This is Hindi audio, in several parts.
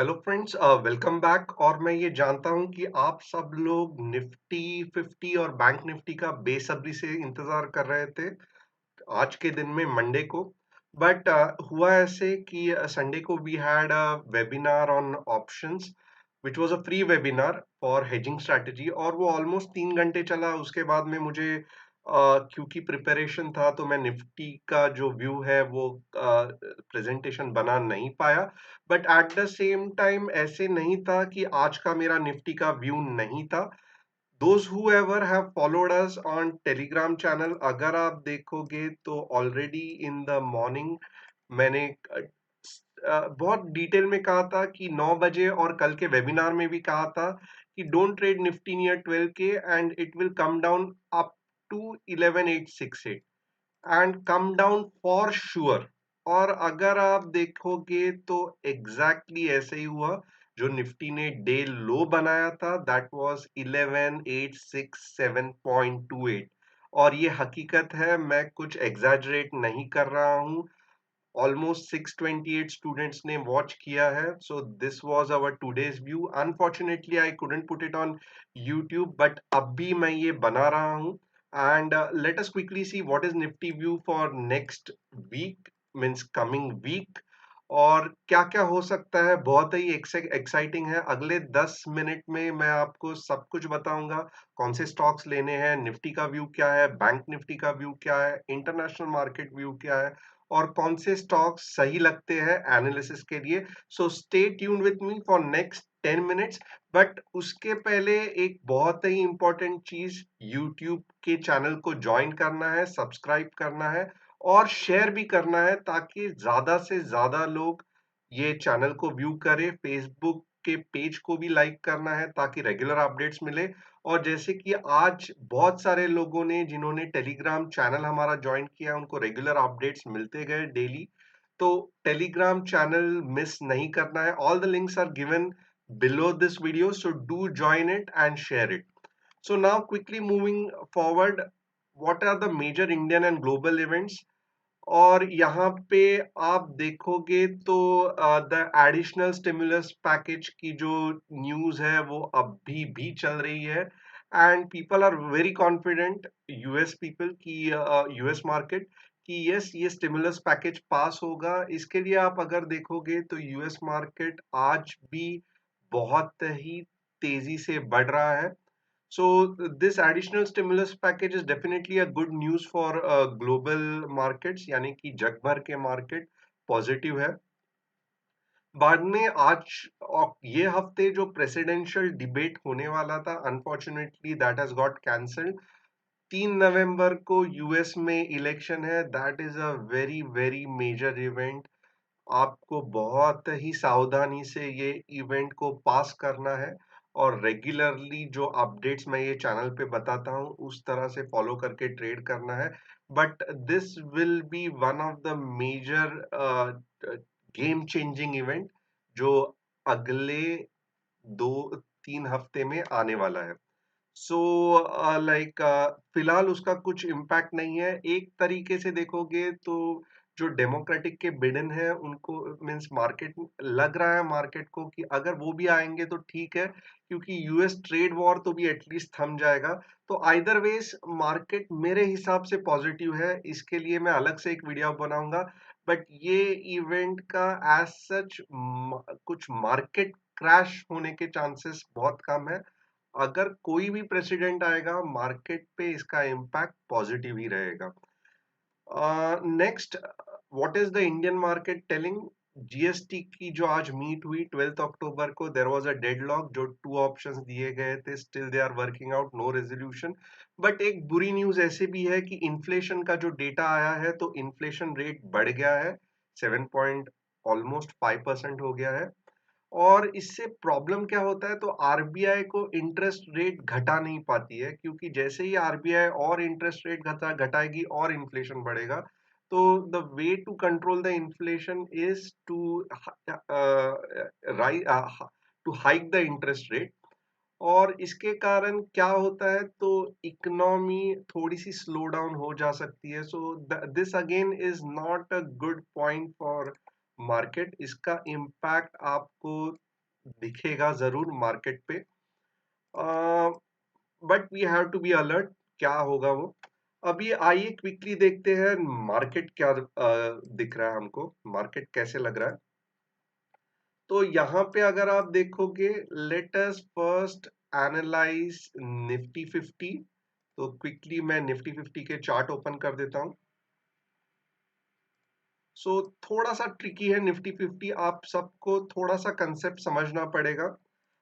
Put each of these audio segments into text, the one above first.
Hello friends, welcome back. और मैं ये जानता हूँ कि आप सब लोग निफ्टी 50 और बैंक निफ्टी का बेसब्री से इंतजार कर रहे थे आज के दिन में, मंडे को। बट हुआ ऐसे कि संडे को we had a webinar on options, which was a free webinar for hedging strategy, और वो ऑलमोस्ट 3 घंटे चला। उसके बाद में मुझे क्योंकि प्रिपरेशन था तो मैं निफ्टी का जो व्यू है वो प्रेजेंटेशन बना नहीं पाया। But at the same time ऐसे नहीं था कि आज का मेरा निफ्टी का व्यू नहीं था। Those whoever have followed us on Telegram channel, अगर आप देखोगे तो ऑलरेडी इन द मॉर्निंग मैंने बहुत डिटेल में कहा था कि 9 बजे, और कल के वेबिनार में भी कहा था कि don't trade Nifty near 12K and it will come down up to 11868 and come down for sure. और अगर आप देखोगे तो एग्जैक्टली ऐसे ही हुआ। जो निफ्टी ने डे लो बनाया था दैट वाज 11867.28, और ये हकीकत है, मैं कुछ एग्जैजरेट नहीं कर रहा हूँ। ऑलमोस्ट 628 स्टूडेंट्स ने वॉच किया है। So this was our today's view. Unfortunately I couldn't put it on YouTube, but अब भी मैं ये बना रहा हूँ। And let us quickly see what is Nifty view for next week, means coming week. और क्या क्या हो सकता है, बहुत ही एक्साइटिंग है। अगले 10 मिनट में मैं आपको सब कुछ बताऊंगा। कौन से स्टॉक्स लेने हैं, निफ्टी का व्यू क्या है, बैंक निफ्टी का व्यू क्या है, इंटरनेशनल मार्केट व्यू क्या है, और कौन से स्टॉक्स सही लगते हैं एनालिसिस के लिए। So stay tuned with me for next 10 minutes. But उसके पहले एक बहुत ही इंपॉर्टेंट चीज, यूट्यूब के चैनल को ज्वाइन करना है, सब्सक्राइब करना है और शेयर भी करना है, ताकि ज्यादा से ज्यादा लोग ये चैनल को व्यू करें। फेसबुक के पेज को भी लाइक करना है ताकि रेगुलर अपडेट्स मिले। और जैसे कि आज बहुत सारे लोगों ने, जिन्होंने टेलीग्राम चैनल हमारा ज्वाइन किया, उनको रेगुलर अपडेट्स मिलते गए डेली। तो टेलीग्राम चैनल मिस नहीं करना है। All the links are given below this video, so do join it and share it. So now quickly moving forward, what are the major Indian and global events? और यहाँ पे आप देखोगे तो द एडिशनल स्टिमुलस पैकेज की जो न्यूज है वो अभी भी चल रही है। And people are very confident, US people की, यूएस मार्केट, कि यस ये स्टिमुलस पैकेज पास होगा। इसके लिए आप अगर देखोगे तो यूएस मार्केट आज भी बहुत ही तेजी से बढ़ रहा है। So this additional stimulus package is definitely a good news for global markets, यानी कि जग भर के मार्केट पॉजिटिव है। बाद में आज ये हफ्ते जो प्रेसिडेंशियल डिबेट होने वाला था, unfortunately that has got cancelled. 3 नवंबर को यूएस में इलेक्शन है। That is a very very major event. आपको बहुत ही सावधानी से ये इवेंट को पास करना है, और रेगुलरली जो अपडेट्स मैं ये चैनल पे बताता हूँ उस तरह से फॉलो करके ट्रेड करना है। But this will be one of the major game changing event जो अगले 2-3 हफ्ते में आने वाला है। सो लाइक फिलहाल उसका कुछ इम्पैक्ट नहीं है। एक तरीके से देखोगे तो जो डेमोक्रेटिक के बिडेन है उनको, मींस मार्केट लग रहा है मार्केट को कि अगर वो भी आएंगे तो ठीक है, क्योंकि यूएस ट्रेड वॉर तो भी एटलीस्ट थम जाएगा। तो आइदर वेज मार्केट मेरे हिसाब से पॉजिटिव है। इसके लिए मैं अलग से एक वीडियो बनाऊंगा। बट ये इवेंट का एज सच कुछ मार्केट क्रैश होने के चांसेस बहुत कम है। अगर कोई भी प्रेसिडेंट आएगा मार्केट पे इसका इम्पैक्ट पॉजिटिव ही रहेगा। Next, what is the Indian market telling? GST की जो आज मीट हुई 12 अक्टूबर को, देयर वाज अ डेडलॉक। जो 2 ऑप्शंस दिए गए थे, still they are working out, no resolution. But एक बुरी न्यूज ऐसे भी है कि इन्फ्लेशन का जो डेटा आया है, तो इन्फ्लेशन रेट बढ़ गया है, 7 पॉइंट ऑलमोस्ट 5% हो गया है। और इससे प्रॉब्लम क्या होता है, तो आरबीआई को इंटरेस्ट रेट घटा नहीं पाती है, क्योंकि जैसे ही आरबीआई और इंटरेस्ट रेट घटाएगी और इन्फ्लेशन बढ़ेगा। तो the way to control the inflation is to hike the interest rate. और इसके कारण क्या होता है, तो इकोनॉमी थोड़ी सी स्लो डाउन हो जा सकती है। So this again is not a good point for market. इसका इम्पैक्ट आपको दिखेगा जरूर मार्केट पे, but we have to be alert क्या होगा वो। अभी आइए क्विकली देखते हैं मार्केट क्या दिख रहा है हमको, मार्केट कैसे लग रहा है। तो यहाँ पे अगर आप देखोगे, let us first analyse Nifty 50। तो क्विकली मैं निफ्टी 50 के चार्ट ओपन कर देता हूँ। सो थोड़ा सा ट्रिकी है निफ्टी 50, आप सबको थोड़ा सा कंसेप्ट समझना पड़ेगा।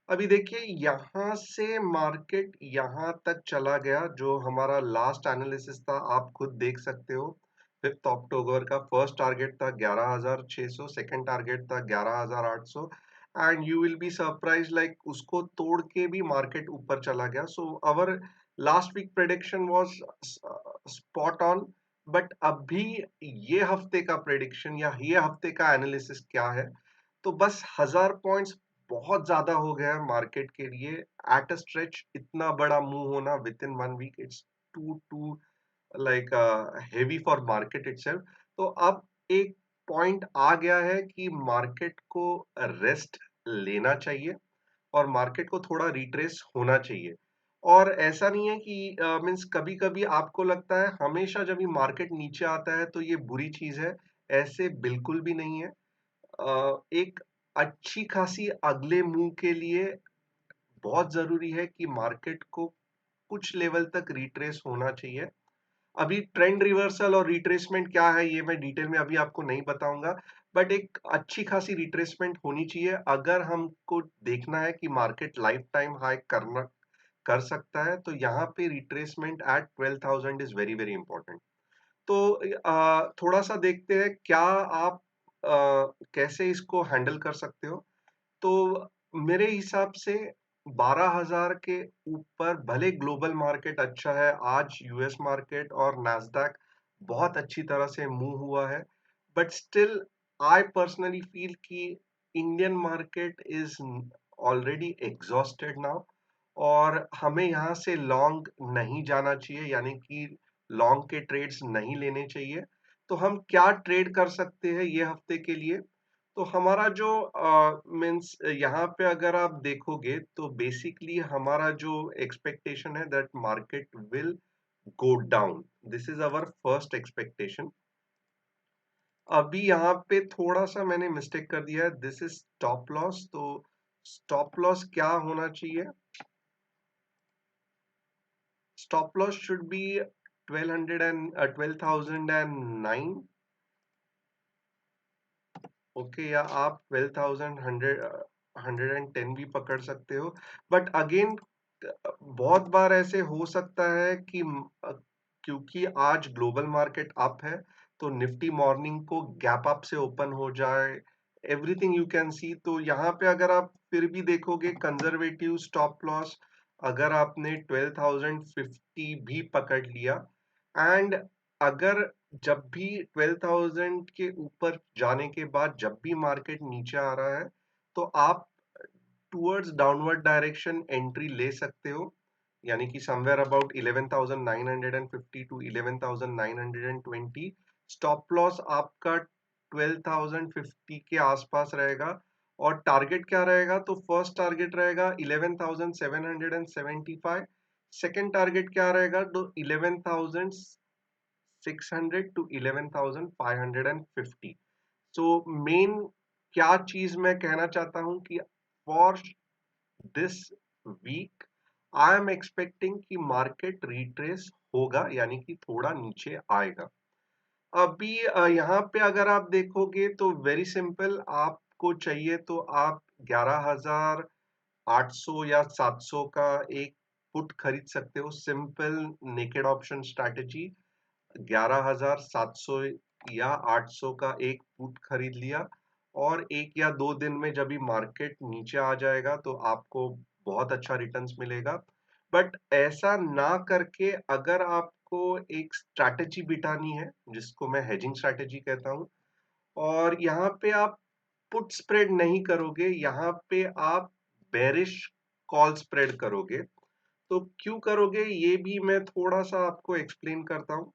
अभी देखिए यहाँ से मार्केट यहाँ तक चला गया, जो हमारा लास्ट एनालिसिस था आप खुद देख सकते हो। 5 अक्टूबर का फर्स्ट टारगेट था 11,600, सेकंड टारगेट था 11,800, and you will be surprise like उसको तोड़ के भी मार्केट ऊपर चला गया। So our last week prediction was spot on. But अभी ये हफ्ते का प्रेडिक्शन या ये हफ्ते का एनालिसिस क्या है, तो बस 1,000 पॉइंट्स बहुत ज्यादा हो गया है मार्केट के लिए। एट अ स्ट्रेच इतना बड़ा मूव होना within 1 week, it's too too like heavy for market itself. तो अब एक पॉइंट आ गया है कि मार्केट को रेस्ट लेना चाहिए और मार्केट को थोड़ा रिट्रेस होना चाहिए। और ऐसा नहीं है कि मीन्स कभी कभी आपको लगता है हमेशा जब ये मार्केट नीचे आता है तो ये बुरी चीज है, ऐसे बिल्कुल भी नहीं है। एक अच्छी खासी अगले मूव के लिए बहुत जरूरी है कि मार्केट को कुछ लेवल तक रिट्रेस होना चाहिए। अभी ट्रेंड रिवर्सल और रिट्रेसमेंट क्या है ये मैं डिटेल में अभी आपको नहीं बताऊंगा, बट एक अच्छी खासी रिट्रेसमेंट होनी चाहिए अगर हमको देखना है कि मार्केट लाइफ टाइम हाई करना कर सकता है। तो यहाँ पे retracement at 12,000 is very very important. तो थोड़ा सा देखते हैं क्या आप कैसे इसको हैंडल कर सकते हो। तो मेरे हिसाब से 12,000 के ऊपर भले ग्लोबल मार्केट अच्छा है, आज यूएस मार्केट और नास्डैक बहुत अच्छी तरह से मूव हुआ है, but still I personally feel कि Indian market is already exhausted now, और हमें यहाँ से लॉन्ग नहीं जाना चाहिए, यानी कि लॉन्ग के ट्रेड्स नहीं लेने चाहिए। तो हम क्या ट्रेड कर सकते हैं ये हफ्ते के लिए? तो हमारा जो मीन्स यहाँ पे अगर आप देखोगे तो बेसिकली हमारा जो एक्सपेक्टेशन है that market will go down, this is our first expectation. अभी यहाँ पे थोड़ा सा मैंने मिस्टेक कर दिया है, दिस इज स्टॉप लॉस। तो स्टॉप लॉस क्या होना चाहिए? Stop loss should be 1200 and 12,009। Okay, या आप 12,110 भी पकड़ सकते हो। बट अगेन बहुत बार ऐसे हो सकता है कि क्योंकि आज ग्लोबल मार्केट अप है तो निफ्टी मॉर्निंग को गैप अप से ओपन हो जाए, एवरीथिंग यू कैन सी। तो यहाँ पे अगर आप फिर भी देखोगे कंजर्वेटिव स्टॉप लॉस, अगर आपने 12,050 भी पकड़ लिया, एंड अगर जब भी 12,000 के ऊपर जाने के बाद जब भी मार्केट नीचे आ रहा है तो आप टूवर्ड्स डाउनवर्ड डायरेक्शन एंट्री ले सकते हो, यानी कि somewhere about 11,950 to 11,920। Stop loss आपका 12,050 के आसपास रहेगा, और टारगेट क्या रहेगा? तो फर्स्ट टारगेट रहेगा 11,775, सेकेंड टारगेट क्या रहेगा? तो 11,600 टू 11,550। सो मेन क्या चीज मैं कहना चाहता हूं कि for this week I am expecting कि मार्केट रिट्रेस होगा, यानी कि थोड़ा नीचे आएगा। अभी यहाँ पे अगर आप देखोगे तो वेरी सिंपल, आपको चाहिए तो आप 11,800 या 700 का एक पुट खरीद सकते हो, सिंपल नेकेड ऑप्शन स्ट्रैटेजी। 11,700 या 800 का एक पुट खरीद लिया, और 1 या 2 दिन में जब भी मार्केट नीचे आ जाएगा तो आपको बहुत अच्छा रिटर्न्स मिलेगा। बट ऐसा ना करके अगर आपको एक स्ट्रैटेजी बिठानी है, जिसको मैं हेजिंग स्ट्रैटेजी कहता हूँ, और यहाँ पे आप पुट स्प्रेड नहीं करोगे, यहाँ पे आप बेरिश कॉल स्प्रेड करोगे। तो क्यों करोगे ये भी मैं थोड़ा सा आपको एक्सप्लेन करता हूँ।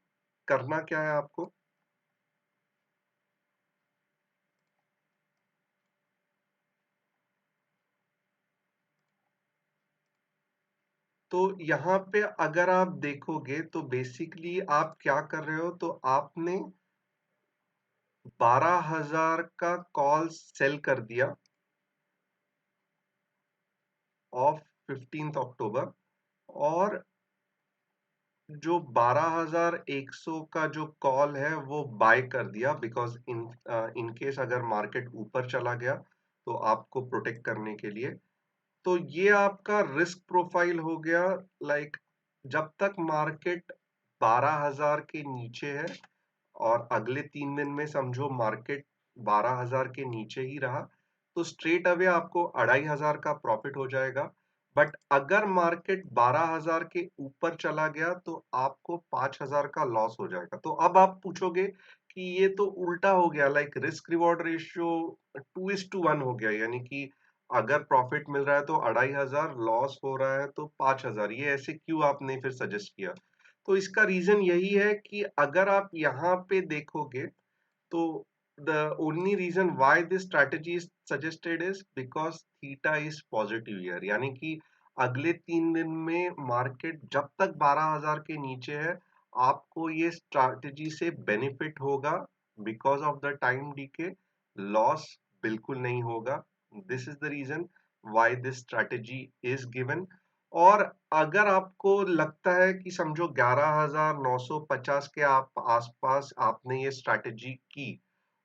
करना क्या है आपको? तो यहाँ पे अगर आप देखोगे तो बेसिकली आप क्या कर रहे हो, तो आपने 12,000 का कॉल सेल कर दिया ऑफ 15th अक्टूबर, और जो 12,100 का जो कॉल है वो बाय कर दिया, बिकॉज इन केस अगर मार्केट ऊपर चला गया तो आपको प्रोटेक्ट करने के लिए। तो ये आपका रिस्क प्रोफाइल हो गया। लाइक जब तक मार्केट 12,000 के नीचे है और अगले 3 दिन में समझो मार्केट 12,000 के नीचे ही रहा, तो स्ट्रेट अवे आपको 2,500 का प्रॉफिट हो जाएगा। बट अगर मार्केट 12,000 के ऊपर चला गया तो आपको 5,000 का लॉस हो जाएगा। तो अब आप पूछोगे कि ये तो उल्टा हो गया, लाइक रिस्क रिवॉर्ड रेशियो 2:1 हो गया, यानी कि अगर प्रॉफिट मिल रहा है तो 2,500, लॉस हो रहा है तो 5,000, ये ऐसे क्यों आपने फिर सजेस्ट किया? तो इसका रीजन यही है कि अगर आप यहाँ पे देखोगे तो the only reason why this strategy is suggested is because theta is positive here, यानी कि अगले 3 दिन में मार्केट जब तक 12,000 के नीचे है, आपको ये स्ट्रैटेजी से बेनिफिट होगा। Because of the time decay loss बिल्कुल नहीं होगा। This is the reason why this strategy is given. और अगर आपको लगता है कि समझो 11,950 के आप आसपास आपने ये स्ट्रैटेजी की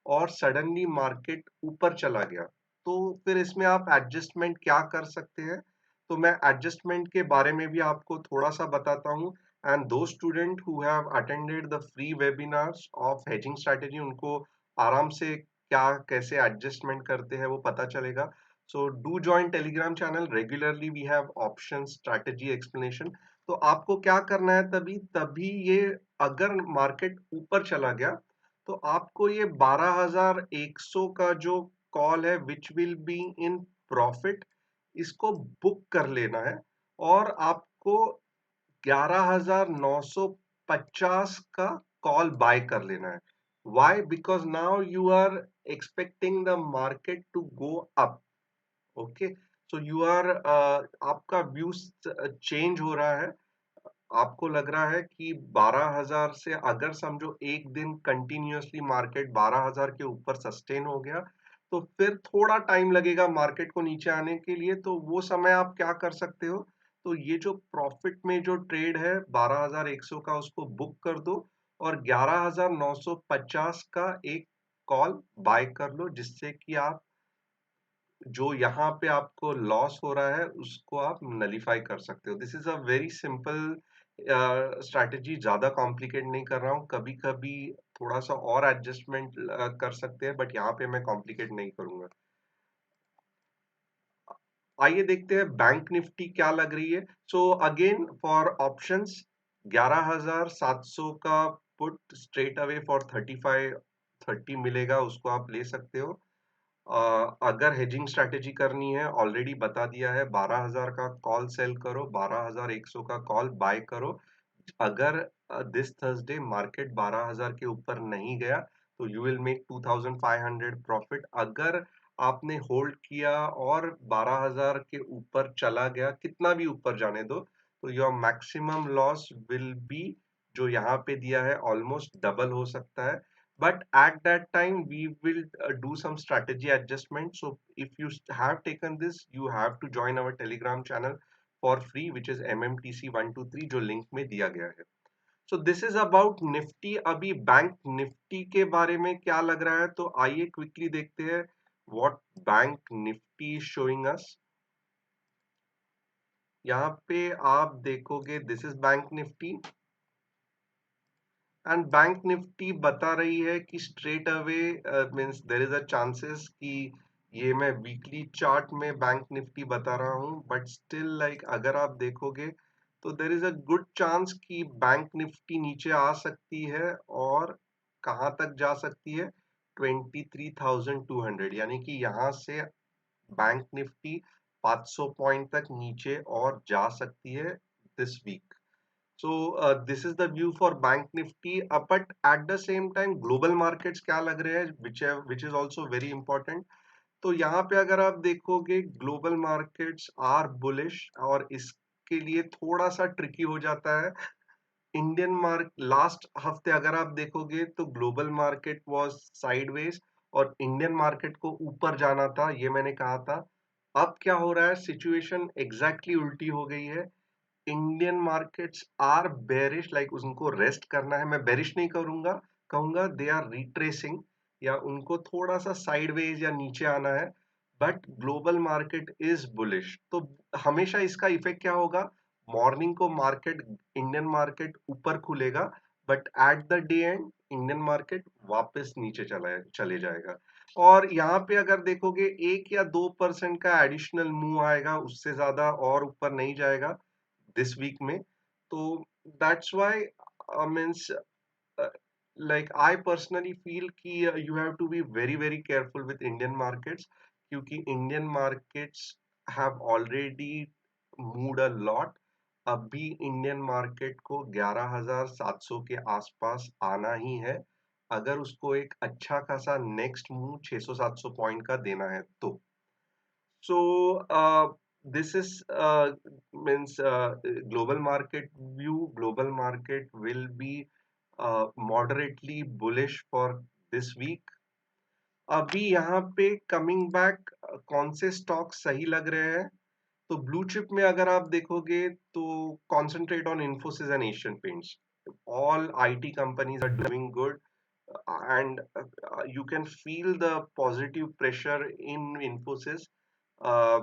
और सडनली मार्केट ऊपर चला गया, तो फिर इसमें आप एडजस्टमेंट क्या कर सकते हैं? तो मैं एडजस्टमेंट के बारे में भी आपको थोड़ा सा बताता हूँ। एंड दो student who have attended the free webinars of hedging strategy, उनको आराम से क्या कैसे एडजस्टमेंट करते हैं वो पता चलेगा। So do join Telegram channel, regularly we have option strategy explanation. तो आपको क्या करना है, तभी तभी ये अगर मार्केट ऊपर चला गया तो आपको ये 12,100 का जो कॉल है which will be in profit, इसको बुक कर लेना है। और आपको 11,950 का कॉल बाय कर लेना है। Why? Because now you are expecting the market to go up. Okay, so you are आपका व्यू चेंज हो रहा है। आपको लग रहा है कि 12,000 से अगर समझो एक दिन कंटिन्यूअसली मार्केट 12,000 के ऊपर सस्टेन हो गया, तो फिर थोड़ा टाइम लगेगा मार्केट को नीचे आने के लिए। तो वो समय आप क्या कर सकते हो, तो ये जो प्रॉफिट में जो ट्रेड है 12,100 का, उसको बुक कर दो और 11,950 का एक कॉल बाय कर लो, जिससे कि आप जो यहाँ पे आपको लॉस हो रहा है उसको आप नलीफाई कर सकते हो। This is a very simple strategy, ज्यादा कॉम्प्लिकेट नहीं कर रहा हूँ। कभी कभी थोड़ा सा और एडजस्टमेंट कर सकते हैं, बट यहाँ पे मैं कॉम्प्लिकेट नहीं करूंगा। आइए देखते हैं बैंक निफ्टी क्या लग रही है। सो अगेन फॉर ऑप्शंस, 11,700 का पुट स्ट्रेट अवे फॉर 3530 मिलेगा, उसको आप ले सकते हो। अगर हेजिंग स्ट्रैटेजी करनी है, ऑलरेडी बता दिया है, 12,000 का कॉल सेल करो, 12,100 का कॉल बाय करो। अगर दिस थर्सडे मार्केट 12,000 के ऊपर नहीं गया तो यू विल मेक 2,500 प्रॉफिट। अगर आपने होल्ड किया और 12,000 के ऊपर चला गया, कितना भी ऊपर जाने दो, तो your maximum loss will be, जो यहाँ पे दिया है, ऑलमोस्ट डबल हो सकता है। But at that time, we will do some strategy adjustment. So if you have taken this, you have to join our Telegram channel for free, which is MMTC123, जो लिंक में दिया गया है। So this is about Nifty. अभी बैंक निफ्टी के बारे में क्या लग रहा है, तो आइए क्विकली देखते हैं what bank Nifty is showing us। यहाँ पे आप देखोगे this is bank Nifty, and bank Nifty बता रही है कि straight away means there is a chances कि ये मैं वीकली चार्ट में बैंक निफ्टी बता रहा हूँ, बट स्टिल लाइक अगर आप देखोगे तो there is a good chance कि बैंक निफ्टी नीचे आ सकती है। और कहाँ तक जा सकती है? 23,200, यानी कि यहाँ से बैंक निफ्टी 500 पॉइंट तक नीचे और जा सकती है this week. So this is the view for Bank Nifty. But at the same time, global markets क्या लग रहे हैं, which is also very important. तो यहाँ पे अगर आप देखोगे ग्लोबल मार्केट्स आर बुलिश, और इस के लिए थोड़ा सा ट्रिकी हो जाता है। इंडियन मार्क लास्ट हफ्ते अगर आप देखोगे तो ग्लोबल मार्केट वाज साइडवेज और इंडियन मार्केट को ऊपर जाना था, ये मैंने कहा था। अब क्या हो रहा है, सिचुएशन एग्जैक्टली उल्टी हो गई है। Indian markets are bearish, like उनको रेस्ट करना है, मैं बेरिश नहीं करूंगा, कहूंगा दे आर रिट्रेसिंग, या उनको थोड़ा सा साइडवेज या नीचे आना है। But global market is bullish, तो हमेशा इसका इफेक्ट क्या होगा, मॉर्निंग को मार्केट, इंडियन मार्केट ऊपर खुलेगा, but at the day and Indian market वापस नीचे चले जाएगा। और यहाँ पे अगर देखोगे 1 या 2% का एडिशनल मूव आएगा, उससे ज्यादा और ऊपर नहीं जाएगा this week में। तो that's why means uh, like I personally feel कि you have to be very very careful with Indian markets, क्योंकि Indian markets have already moved a lot। अभी इंडियन मार्केट को 11,700 के आसपास आना ही है, अगर उसको एक अच्छा खासा नेक्स्ट मूव 600-700 पॉइंट का देना है तो। So this is means global market view. Global market will be moderately bullish for this week. अभी यहाँ पे कमिंग बैक कौन से स्टॉक सही लग रहे हैं, तो ब्लू चिप में अगर आप देखोगे तो concentrate on Infosys and Asian Paints. All IT companies are doing good and you can feel the positive pressure in Infosys. Uh,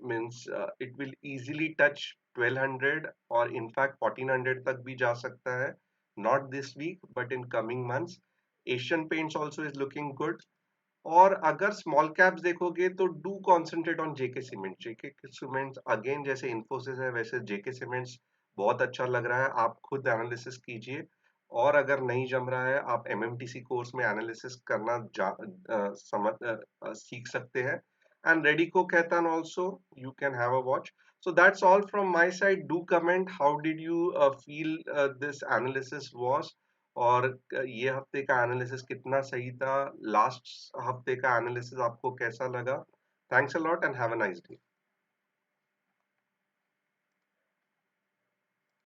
means it will easily touch 1200 और in fact 1400 तक भी जा सकता है, not this week but in coming months। Asian Paints also is looking good। और अगर स्मॉल कैप्स देखोगे तो do concentrate on JK cement. JK cements again जैसे इन्फोसिस है वैसे जेके सीमेंट्स बहुत अच्छा लग रहा है, आप खुद एनालिसिस कीजिए। और अगर नहीं जम रहा है, आप एमएमटीसी कोर्स में एनालिसिस करना सीख सकते हैं। एंड रेडिको कहतान also you can have a watch. So that's all from my side. Do comment how did you feel this analysis was, और ये हफ्ते का एनालिसिस कितना सही था, लास्ट हफ्ते का एनालिसिस आपको कैसा लगा। Thanks a lot and have a nice day.